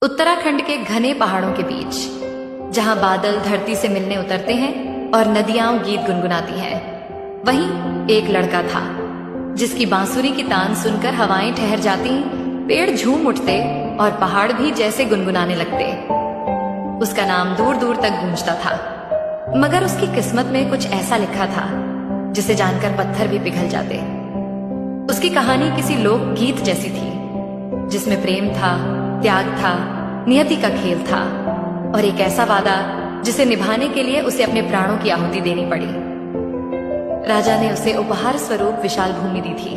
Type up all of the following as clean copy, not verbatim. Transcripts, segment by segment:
उत्तराखंड के घने पहाड़ों के बीच, जहां बादल धरती से मिलने उतरते हैं और नदियां गीत गुनगुनाती हैं, वहीं एक लड़का था जिसकी बांसुरी की तान सुनकर हवाएं ठहर जाती, पेड़ झूम उठते और पहाड़ भी जैसे गुनगुनाने लगते। उसका नाम दूर दूर तक गूंजता था, मगर उसकी किस्मत में कुछ ऐसा लिखा था जिसे जानकर पत्थर भी पिघल जाते। उसकी कहानी किसी लोक गीत जैसी थी, जिसमें प्रेम था, त्याग था, नियति का खेल था और एक ऐसा वादा जिसे निभाने के लिए उसे अपने प्राणों की आहुति देनी पड़ी। राजा ने उसे उपहार स्वरूप विशाल भूमि दी थी,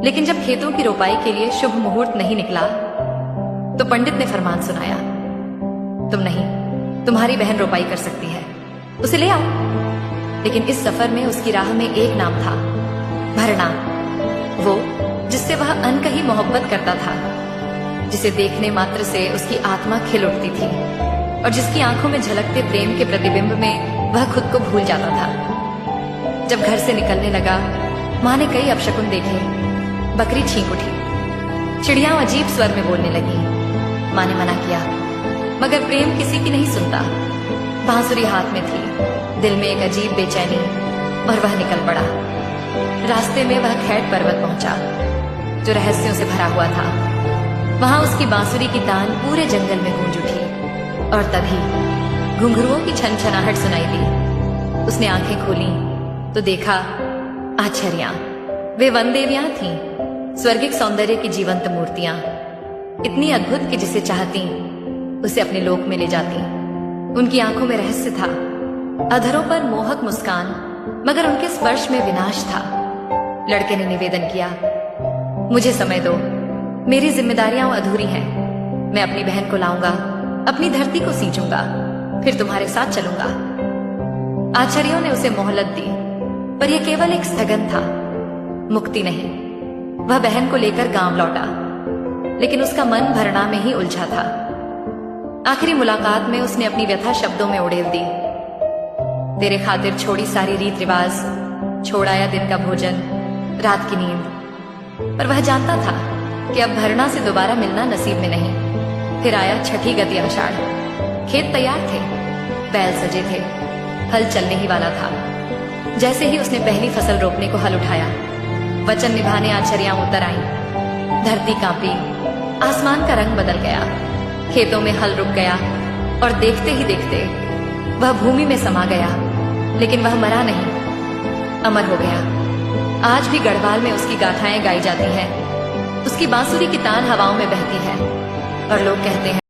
लेकिन जब खेतों की रोपाई के लिए शुभ मुहूर्त नहीं निकला तो पंडित ने फरमान सुनाया, तुम नहीं, तुम्हारी बहन रोपाई कर सकती है, उसे ले आओ। लेकिन इस सफर में उसकी राह में एक नाम था, भरना, वो जिससे वह अनकही मोहब्बत करता था, जिसे देखने मात्र से उसकी आत्मा खिल उठती थी और जिसकी आंखों में झलकते प्रेम के प्रतिबिंब में वह खुद को भूल जाता था। जब घर से निकलने लगा, माँ ने कई अपशकुन देखे। बकरी छींक उठी, चिड़िया अजीब स्वर में बोलने लगी। माँ ने मना किया, मगर प्रेम किसी की नहीं सुनता। बांसुरी हाथ में थी, दिल में एक अजीब बेचैनी, और वह निकल पड़ा। रास्ते में वह खैट पर्वत पहुंचा, जो रहस्यों से भरा हुआ था। वहां उसकी बांसुरी की तान पूरे जंगल में गूंज उठी और तभी घुंघरुओं की छनछनाहट सुनाई दी। उसने आंखें खोली तो देखा आश्चर्या, वे वन देवियां थीं, स्वर्गिक सौंदर्य की जीवंत मूर्तियां, इतनी अद्भुत कि जिसे चाहती उसे अपने लोक में ले जाती। उनकी आंखों में रहस्य था, अधरों पर मोहक मुस्कान, मगर उनके स्पर्श में विनाश था। लड़के ने निवेदन किया, मुझे समय दो, मेरी जिम्मेदारियां अधूरी हैं। मैं अपनी बहन को लाऊंगा, अपनी धरती को सींचूंगा, फिर तुम्हारे साथ चलूंगा। आचार्यों ने उसे मोहलत दी, पर यह केवल एक स्थगन था, मुक्ति नहीं। वह बहन को लेकर गांव लौटा, लेकिन उसका मन भरना में ही उलझा था। आखिरी मुलाकात में उसने अपनी व्यथा शब्दों में उड़ेल दी, तेरे खातिर छोड़ी सारी रीत रिवाज, छोड़ाया दिन का भोजन, रात की नींद। पर वह जानता था कि अब भरना से दोबारा मिलना नसीब में नहीं। फिर आया छठी गति आषाढ़। खेत तैयार थे, बैल सजे थे, हल चलने ही वाला था। जैसे ही उसने पहली फसल रोपने को हल उठाया, वचन निभाने आचर्यां उतर आईं। धरती कांपी, आसमान का रंग बदल गया, खेतों में हल रुक गया और देखते ही देखते वह भूमि में समा गया। लेकिन वह मरा नहीं, अमर हो गया। आज भी गढ़वाल में उसकी गाथाएं गाई जाती हैं, उसकी बांसुरी की तान हवाओं में बहती है और लोग कहते हैं